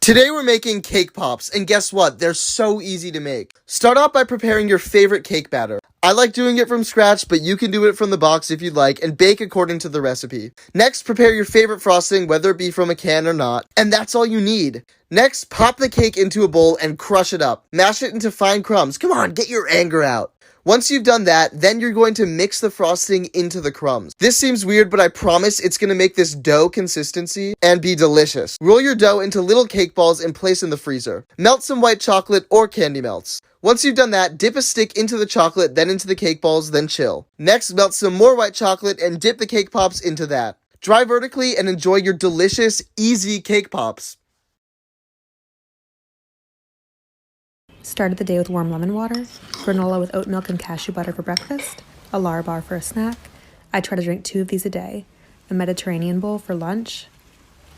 Today we're making cake pops, and guess what? They're so easy to make. Start off by preparing your favorite cake batter. I like doing it from scratch, but you can do it from the box if you'd like, and bake according to the recipe. Next, prepare your favorite frosting, whether it be from a can or not, and that's all you need. Next, pop the cake into a bowl and crush it up. Mash it into fine crumbs. Come on, get your anger out. Once you've done that, then you're going to mix the frosting into the crumbs. This seems weird, but I promise it's going to make this dough consistency and be delicious. Roll your dough into little cake balls and place in the freezer. Melt some white chocolate or candy melts. Once you've done that, dip a stick into the chocolate, then into the cake balls, then chill. Next, melt some more white chocolate and dip the cake pops into that. Dry vertically and enjoy your delicious, easy cake pops. Started the day with warm lemon water, granola with oat milk and cashew butter for breakfast, a Lar bar for a snack. I try to drink 2 of these a day, a Mediterranean bowl for lunch,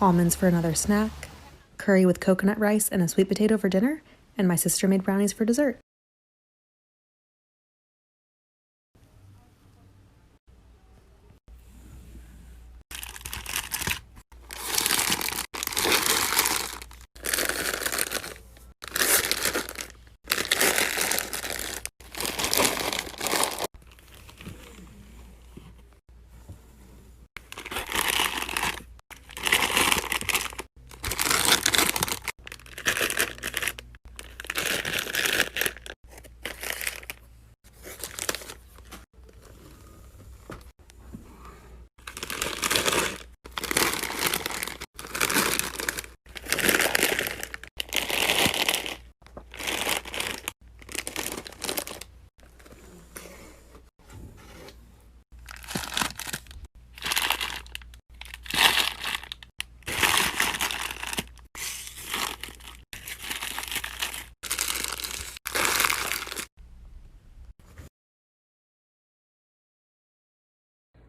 almonds for another snack, curry with coconut rice and a sweet potato for dinner, and my sister made brownies for dessert.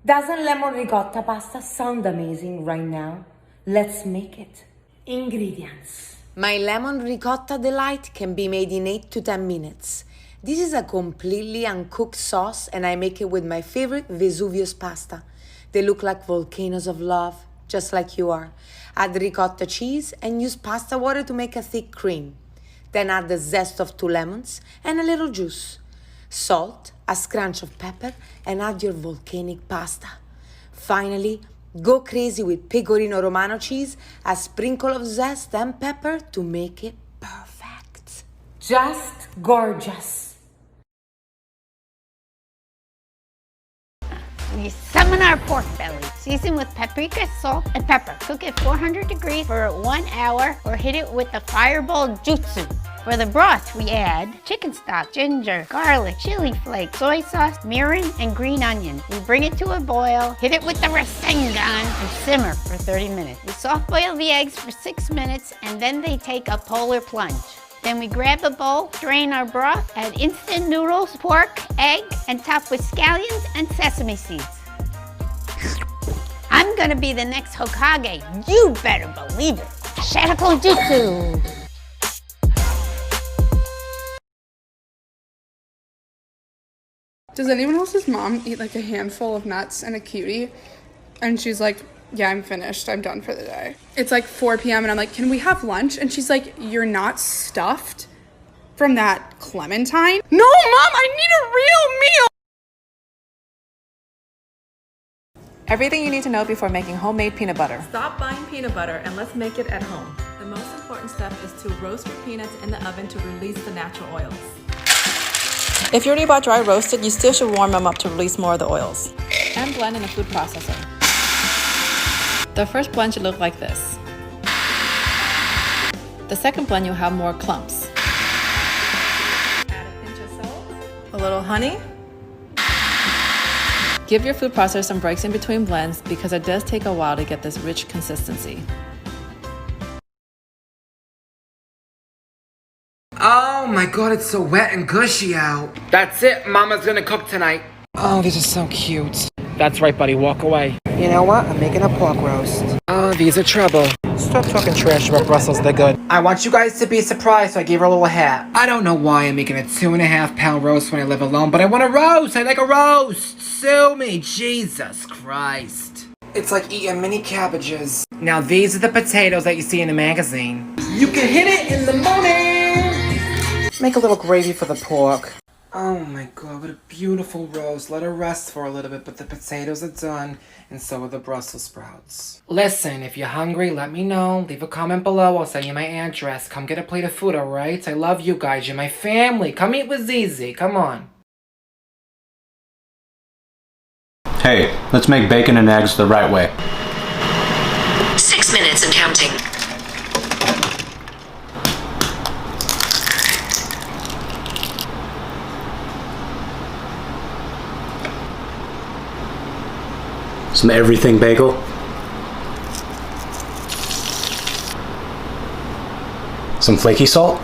Doesn't lemon ricotta pasta sound amazing right now? Let's make it. Ingredients. My lemon ricotta delight can be made in 8 to 10 minutes. This is a completely uncooked sauce and I make it with my favorite Vesuvius pasta. They look like volcanoes of love, just like you are. Add ricotta cheese and use pasta water to make a thick cream. Then add the zest of 2 lemons and a little juice. Salt, a scrunch of pepper, and add your volcanic pasta. Finally, go crazy with pecorino romano cheese, a sprinkle of zest and pepper to make it perfect. Just gorgeous. The seminar pork belly. Season with paprika, salt, and pepper. Cook at 400 degrees for 1 hour or hit it with the fireball jutsu. For the broth, we add chicken stock, ginger, garlic, chili flakes, soy sauce, mirin, and green onion. We bring it to a boil, hit it with the Rasengan, and simmer for 30 minutes. We soft boil the eggs for 6 minutes, and then they take a polar plunge. Then we grab a bowl, drain our broth, add instant noodles, pork, egg, and top with scallions and sesame seeds. I'm gonna be the next Hokage. You better believe it. Shadoko Jutsu. Does anyone else's mom eat like a handful of nuts and a cutie? And she's like, yeah, I'm finished. I'm done for the day. It's like 4 p.m. and I'm like, can we have lunch? And she's like, you're not stuffed from that clementine? No, Mom, I need a real meal. Everything you need to know before making homemade peanut butter. Stop buying peanut butter and let's make it at home. The most important step is to roast your peanuts in the oven to release the natural oils. If you already bought dry roasted, you still should warm them up to release more of the oils. And blend in a food processor. The first blend should look like this. The second blend, you'll have more clumps. Add a pinch of salt. A little honey. Give your food processor some breaks in between blends because it does take a while to get this rich consistency. Oh my god, it's so wet and gushy out. That's it, Mama's gonna cook tonight. Oh, these are so cute. That's right, buddy, walk away. You know what? I'm making a pork roast. Oh, these are trouble. Stop talking trash about Brussels, they're good. I want you guys to be surprised, so I gave her a little hat. I don't know why I'm making a 2.5 pound roast when I live alone, but I want a roast! I like a roast! Sue me, Jesus Christ. It's like eating mini cabbages. Now these are the potatoes that you see in the magazine. You can hit it in the morning. Make a little gravy for the pork. Oh my god, what a beautiful roast. Let her rest for a little bit, but the potatoes are done, and so are the Brussels sprouts. Listen, if you're hungry, let me know. Leave a comment below. I'll send you my address. Come get a plate of food, alright? I love you guys. You're my family. Come eat with Zizi. Come on. Hey, let's make bacon and eggs the right way. 6 minutes and counting. Some everything bagel. Some flaky salt.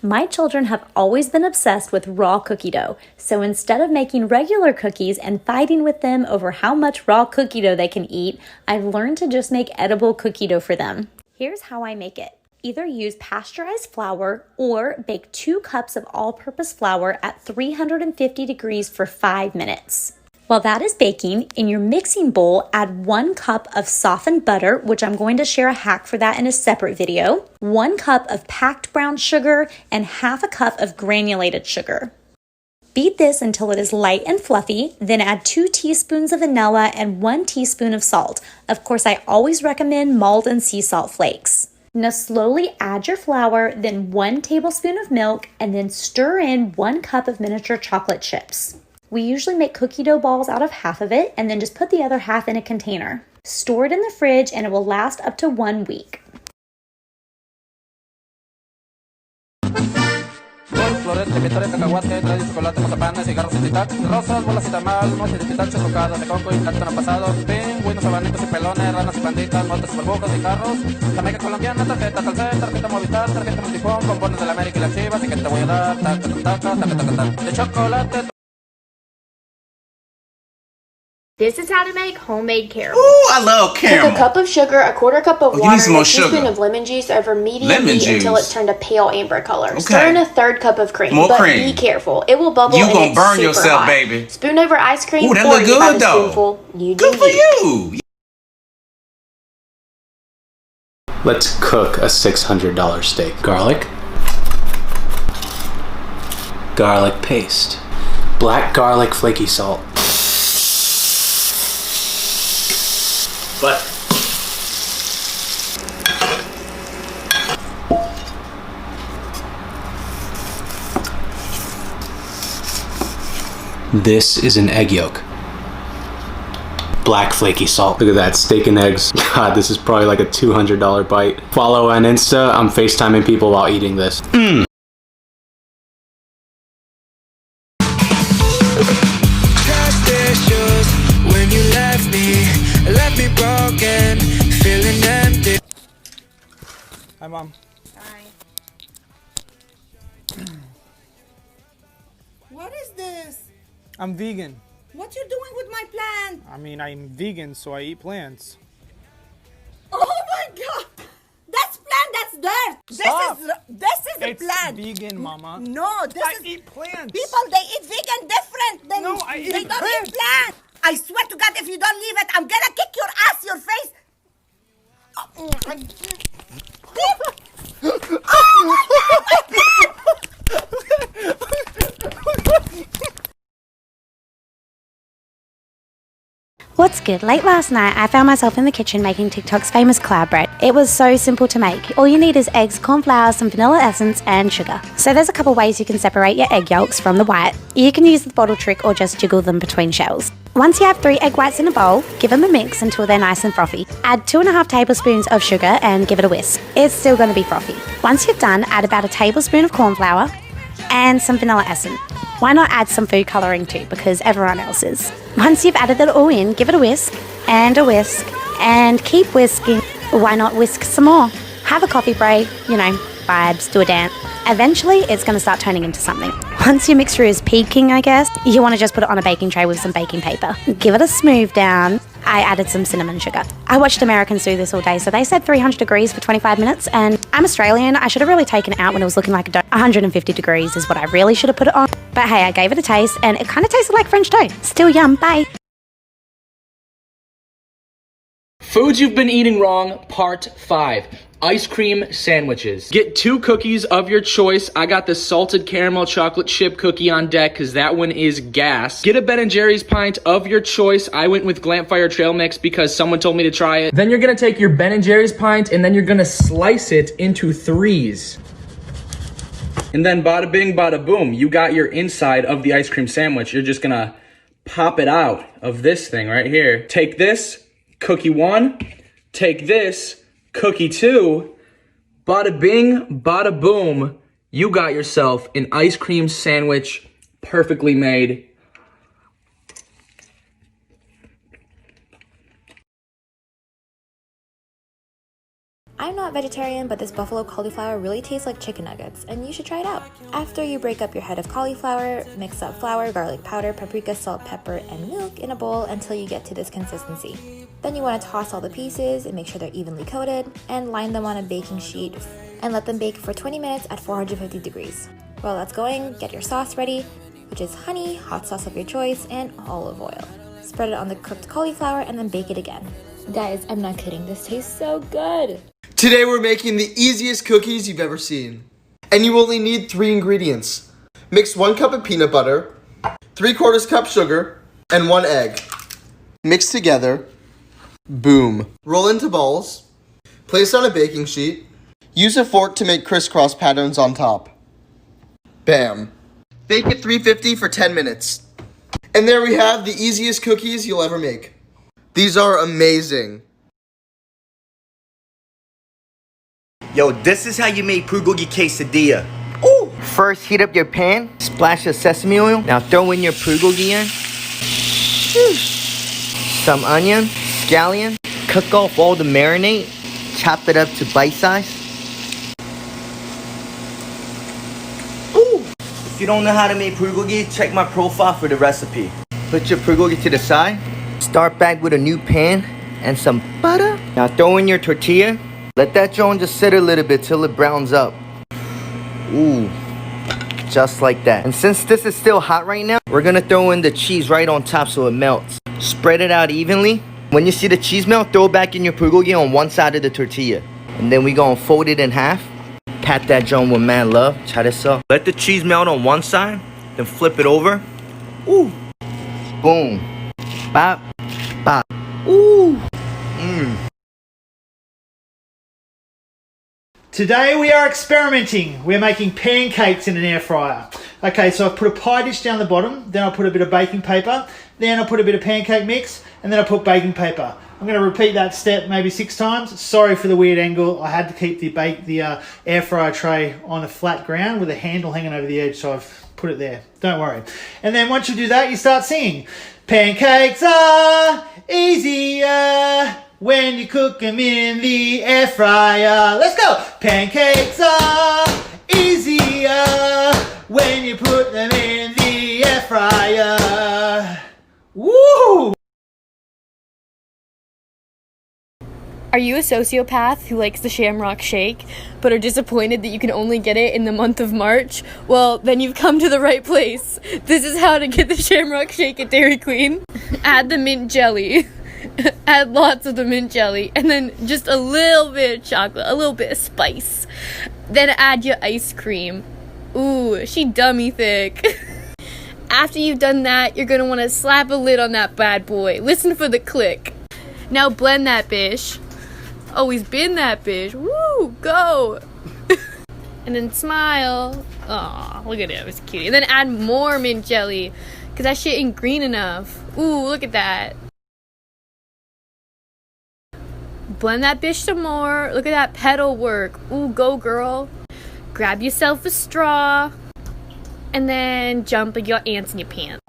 My children have always been obsessed with raw cookie dough, so instead of making regular cookies and fighting with them over how much raw cookie dough they can eat, I've learned to just make edible cookie dough for them. Here's how I make it. Either use pasteurized flour or bake 2 cups of all-purpose flour at 350 degrees for 5 minutes. While that is baking, in your mixing bowl, add 1 cup of softened butter, which I'm going to share a hack for that in a separate video, 1 cup of packed brown sugar, and half a cup of granulated sugar. Beat this until it is light and fluffy, then add 2 teaspoons of vanilla and 1 teaspoon of salt. Of course, I always recommend malt and sea salt flakes. Now slowly add your flour, then 1 tablespoon of milk, and then stir in 1 cup of miniature chocolate chips. We usually make cookie dough balls out of half of it and then just put the other half in a container. Store it in the fridge and it will last up to 1 week. Florete, vitores, cacahuate, trae chocolate, mazapanes, cigarros y tic-tac, rosas, bolas y tamal, mochi de pitache, rocadas de coco y plátano pasado, pingüinos, abanitos y pelones, ranas y panditas, motos, burbujas y carros, Jamaica colombiana, tarjeta Telcel, tarjeta Movistar, tarjeta Multifón, bombones de la América y las Chivas, y que te voy a dar, taca, taca, taca, taca, taca, de chocolate. This is how to make homemade caramel. Ooh, I love caramel. Take a cup of sugar, a quarter cup of you water, need some and a more teaspoon sugar. of lemon juice over medium Lemon heat juice. until it's turned a pale amber color. Okay. Stir in a third cup of cream. More but cream. be careful. It will bubble You and gonna it's burn super yourself, hot. baby. Spoon over ice cream Ooh, that or look you good, have a though. spoonful. You Good do for you. you. Let's cook a $600 steak. Garlic. Garlic paste. Black garlic flaky salt. Butter. This is an egg yolk. Black flaky salt. Look at that, steak and eggs. God, this is probably like a $200 bite. Follow on Insta. I'm FaceTiming people while eating this. When you left me broken, feeling empty. Hi, Mom. What is this? I'm vegan. What you doing with my plant? I mean, I'm vegan, so I eat plants. Oh my god! That's plant, that's dirt! Stop. This is a It's plant! vegan, Mama. No, this I is... eat plants. People, they eat vegan different than... No, I They eat don't plants. eat plant! I swear to God, if you don't leave it, I'm gonna kick your ass, your face! Oh my What's good? Late last night, I found myself in the kitchen making TikTok's famous cloud bread. It was so simple to make. All you need is eggs, corn flour, some vanilla essence, and sugar. So there's a couple ways you can separate your egg yolks from the white. You can use the bottle trick or just jiggle them between shells. Once you have 3 egg whites in a bowl, give them a mix until they're nice and frothy. Add 2.5 tablespoons of sugar and give it a whisk. It's still going to be frothy. Once you're done, add about a tablespoon of corn flour and some vanilla essence. Why not add some food colouring too, because everyone else is. Once you've added that all in, give it a whisk, and keep whisking. Why not whisk some more? Have a coffee break, vibes, do a dance. Eventually, it's going to start turning into something. Once your mixture is peaking, I guess, you want to just put it on a baking tray with some baking paper. Give it a smooth down, I added some cinnamon sugar. I watched Americans do this all day, so they said 300 degrees for 25 minutes, and I'm Australian. I should have really taken it out when it was looking like a dough. 150 degrees is what I really should have put it on. But hey, I gave it a taste, and it kind of tasted like French toast. Still yum, bye. Foods you've been eating wrong, part 5. Ice cream sandwiches. Get 2 cookies of your choice. I got the salted caramel chocolate chip cookie on deck because that one is gas. Get a Ben & Jerry's pint of your choice. I went with Glampfire Trail Mix because someone told me to try it. Then you're going to take your Ben & Jerry's pint and then you're going to slice it into 3s. And then bada bing, bada boom. You got your inside of the ice cream sandwich. You're just going to pop it out of this thing right here. Take this, cookie 1. Take this, cookie 2, bada bing, bada boom, you got yourself an ice cream sandwich, perfectly made. I'm not vegetarian, but this buffalo cauliflower really tastes like chicken nuggets, and you should try it out. After you break up your head of cauliflower, mix up flour, garlic powder, paprika, salt, pepper, and milk in a bowl until you get to this consistency. Then you want to toss all the pieces and make sure they're evenly coated, and line them on a baking sheet and let them bake for 20 minutes at 450 degrees. While that's going, get your sauce ready, which is honey, hot sauce of your choice, and olive oil. Spread it on the cooked cauliflower and then bake it again. Guys, I'm not kidding, this tastes so good. Today we're making the easiest cookies you've ever seen. And you only need 3 ingredients. Mix 1 cup of peanut butter, 3/4 cup sugar, and 1 egg. Mix together. Boom. Roll into balls. Place on a baking sheet. Use a fork to make crisscross patterns on top. Bam. Bake at 350 for 10 minutes. And there we have the easiest cookies you'll ever make. These are amazing. Yo, this is how you make bulgogi quesadilla. Ooh! First, heat up your pan, splash of sesame oil. Now throw in your bulgogi in. Some onion, scallion. Cook off all the marinade. Chop it up to bite size. Ooh! If you don't know how to make bulgogi, check my profile for the recipe. Put your bulgogi to the side. Start back with a new pan and some butter. Now throw in your tortilla. Let that joint just sit a little bit till it browns up. Ooh, just like that. And since this is still hot right now, we're gonna throw in the cheese right on top so it melts. Spread it out evenly. When you see the cheese melt, throw it back in your bulgogi on one side of the tortilla. And then we gonna fold it in half. Pat that joint with mad love. Try this up. Let the cheese melt on one side, then flip it over. Ooh, boom, bop, bop. Ooh, Today we are experimenting. We're making pancakes in an air fryer. Okay, so I've put a pie dish down the bottom, then I'll put a bit of baking paper, then I'll put a bit of pancake mix, and then I'll put baking paper. I'm going to repeat that step maybe 6 times. Sorry for the weird angle. I had to keep the air fryer tray on a flat ground with a handle hanging over the edge, so I've put it there. Don't worry. And then once you do that, you start singing. Pancakes are easier when you cook them in the air fryer. Let's go! Pancakes are easier when you put them in the air fryer. Woo! Are you a sociopath who likes the Shamrock Shake, but are disappointed that you can only get it in the month of March? Well, then you've come to the right place. This is how to get the Shamrock Shake at Dairy Queen. Add the mint jelly. Add lots of the mint jelly, and then just a little bit of chocolate, a little bit of spice. Then add your ice cream. Ooh, she dummy thick. After you've done that, you're gonna want to slap a lid on that bad boy. Listen for the click. Now blend that bish. Always been that bish. Woo, go. And then smile. Aw, look at it, it was cute. And then add more mint jelly, because that shit ain't green enough. Ooh, look at that. Blend that bish some more. Look at that petal work. Ooh, go girl. Grab yourself a straw. And then jump your ants in your pants.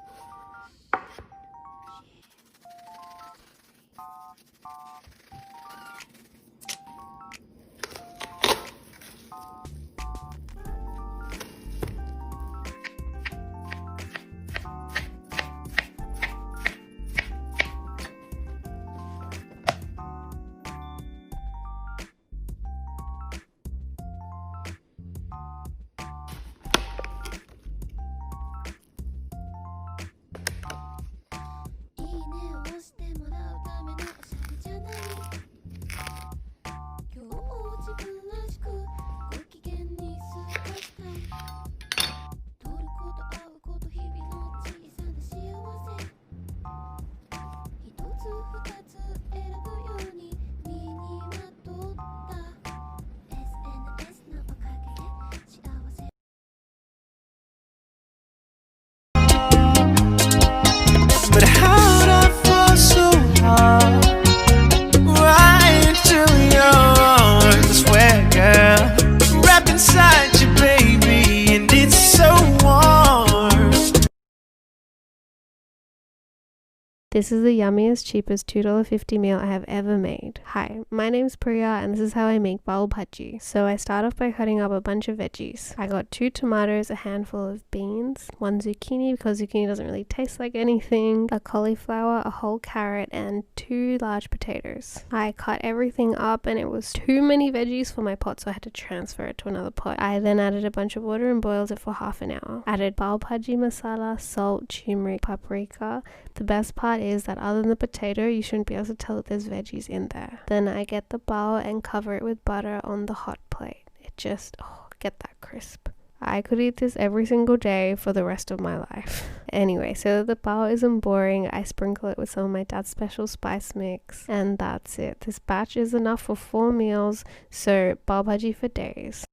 This is the yummiest, cheapest $2.50 meal I have ever made. Hi, my name's Priya and this is how I make pav bhaji. So I start off by cutting up a bunch of veggies. I got 2 tomatoes, a handful of beans, 1 zucchini because zucchini doesn't really taste like anything, a cauliflower, a whole carrot, and 2 large potatoes. I cut everything up and it was too many veggies for my pot, so I had to transfer it to another pot. I then added a bunch of water and boiled it for half an hour. Added pav bhaji masala, salt, turmeric, paprika. The best part is that other than the potato, you shouldn't be able to tell that there's veggies in there. Then I get the bao and cover it with butter on the hot plate. It just, get that crisp. I could eat this every single day for the rest of my life. Anyway, so that the bao isn't boring, I sprinkle it with some of my dad's special spice mix, and that's it. This batch is enough for 4 meals, so pav bhaji for days.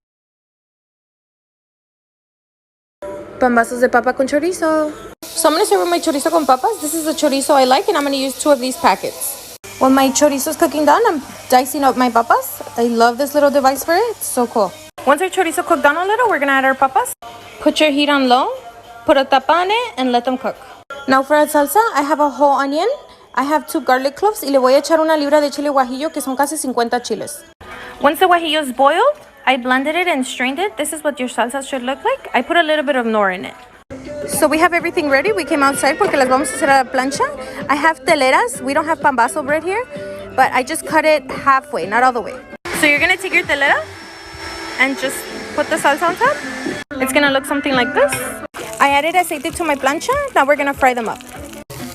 Pambazos de papa con chorizo. So I'm going to serve with my chorizo con papas. This is the chorizo I like, and I'm going to use 2 of these packets. When my chorizo is cooking done, I'm dicing up my papas. I love this little device for it. It's so cool. Once our chorizo cooked down a little, we're going to add our papas. Put your heat on low, put a tapa on it, and let them cook. Now for our salsa, I have a whole onion. I have 2 garlic cloves, y le voy a echar una libra de chile guajillo, que son casi 50 chiles. Once the guajillo is boiled, I blended it and strained it. This is what your salsa should look like. I put a little bit of nor in it. So we have everything ready. We came outside porque las vamos a hacer a la plancha. I have teleras. We don't have pambazo bread here, but I just cut it halfway, not all the way. So you're gonna take your telera and just put the salsa on top. It's gonna look something like this. I added aceite to my plancha. Now we're gonna fry them up.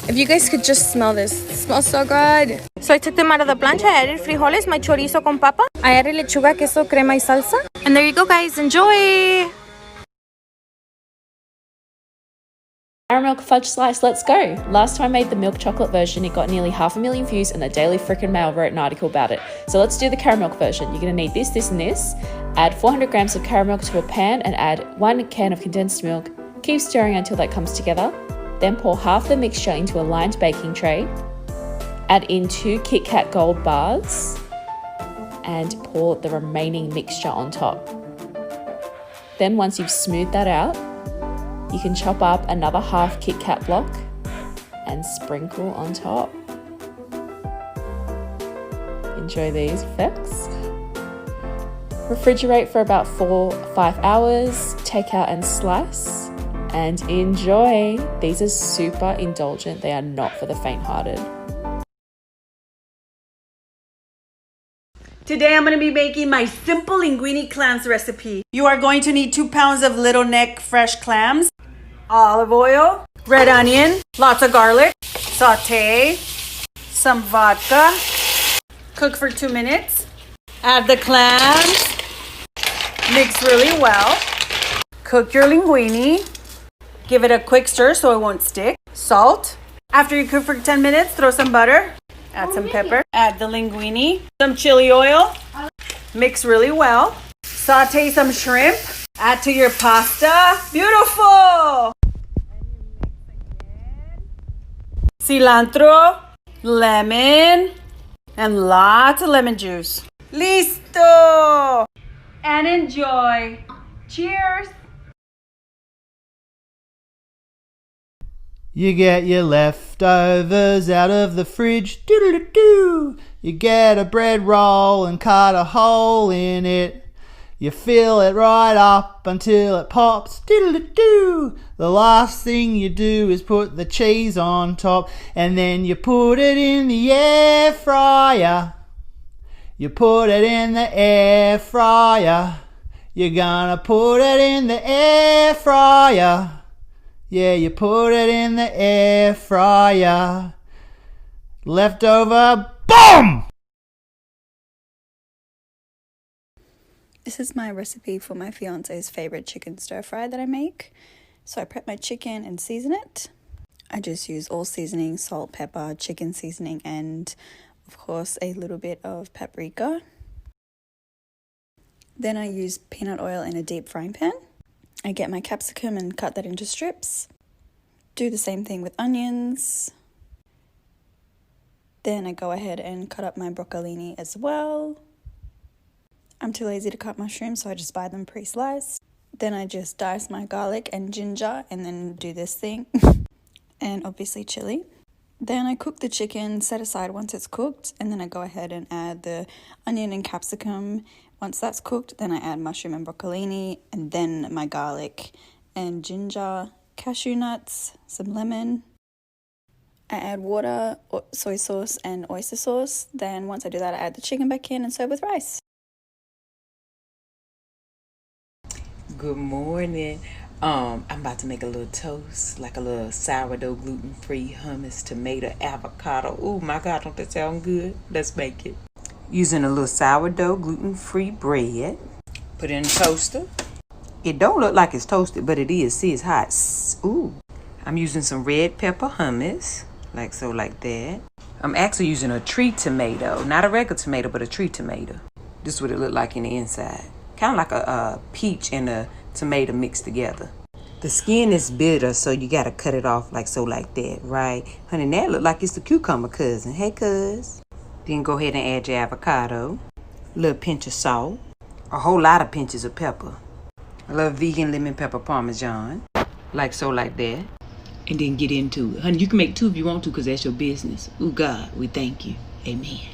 If you guys could just smell this. It smells so good. So I took them out of the plancha. I added frijoles, my chorizo con papa. I added lechuga, queso, crema y salsa. And there you go, guys. Enjoy! Caramel fudge slice, let's go! Last time I made the milk chocolate version, it got nearly 500,000 views and the Daily Frickin' Mail wrote an article about it. So let's do the caramel version. You're going to need this, this and this. Add 400 grams of caramel to a pan and add 1 can of condensed milk. Keep stirring until that comes together. Then pour half the mixture into a lined baking tray. Add in 2 Kit Kat Gold bars and pour the remaining mixture on top. Then once you've smoothed that out, you can chop up another half Kit Kat block and sprinkle on top. Enjoy these effects. Refrigerate for about 4-5 hours, take out and slice, and enjoy. These are super indulgent, they are not for the faint-hearted. Today I'm going to be making my simple linguine clams recipe. You are going to need 2 pounds of little neck fresh clams, olive oil, red onion, lots of garlic, saute, some vodka, cook for 2 minutes, add the clams, mix really well, cook your linguine, give it a quick stir so it won't stick, salt. After you cook for 10 minutes, throw some butter, add some pepper, add the linguine, some chili oil, mix really well, saute some shrimp, add to your pasta. Beautiful! Cilantro, lemon, and lots of lemon juice. Listo! And enjoy. Cheers! You get your leftovers out of the fridge, doo-doo-doo-doo. You get a bread roll and cut a hole in it. You fill it right up until it pops, doo-doo-doo-doo. The last thing you do is put the cheese on top, and then you put it in the air fryer. You put it in the air fryer. You're gonna put it in the air fryer. Yeah, you put it in the air fryer. Leftover, boom! This is my recipe for my fiance's favorite chicken stir fry that I make. So I prep my chicken and season it. I just use all seasoning, salt, pepper, chicken seasoning, and of course a little bit of paprika. Then I use peanut oil in a deep frying pan. I get my capsicum and cut that into strips. Do the same thing with onions. Then I go ahead and cut up my broccolini as well. I'm too lazy to cut mushrooms, so I just buy them pre-sliced. Then I just dice my garlic and ginger and then do this thing. And obviously chili. Then I cook the chicken, set aside once it's cooked, and then I go ahead and add the onion and capsicum. Once that's cooked, then I add mushroom and broccolini, and then my garlic and ginger, cashew nuts, some lemon. I add water, soy sauce, and oyster sauce. Then once I do that, I add the chicken back in and serve with rice. Good morning. I'm about to make a little toast, like a little sourdough, gluten-free hummus, tomato, avocado. Oh my God, don't that sound good? Let's make it. Using a little sourdough, gluten-free bread. Put it in the toaster. It don't look like it's toasted, but it is. See, it's hot. Ooh. I'm using some red pepper hummus, like so, like that. I'm actually using a tree tomato, not a regular tomato, but a tree tomato. This is what it looked like in the inside. Kind of like a peach and a tomato mixed together. The skin is bitter, so you gotta cut it off like so, like that, right? Honey, that look like it's the cucumber cousin. Hey, cuz. Then go ahead and add your avocado. A little pinch of salt. A whole lot of pinches of pepper. I love vegan lemon pepper parmesan. Like so, like that. And then get into it. Honey, you can make 2 if you want to, because that's your business. Ooh, God, we thank you. Amen.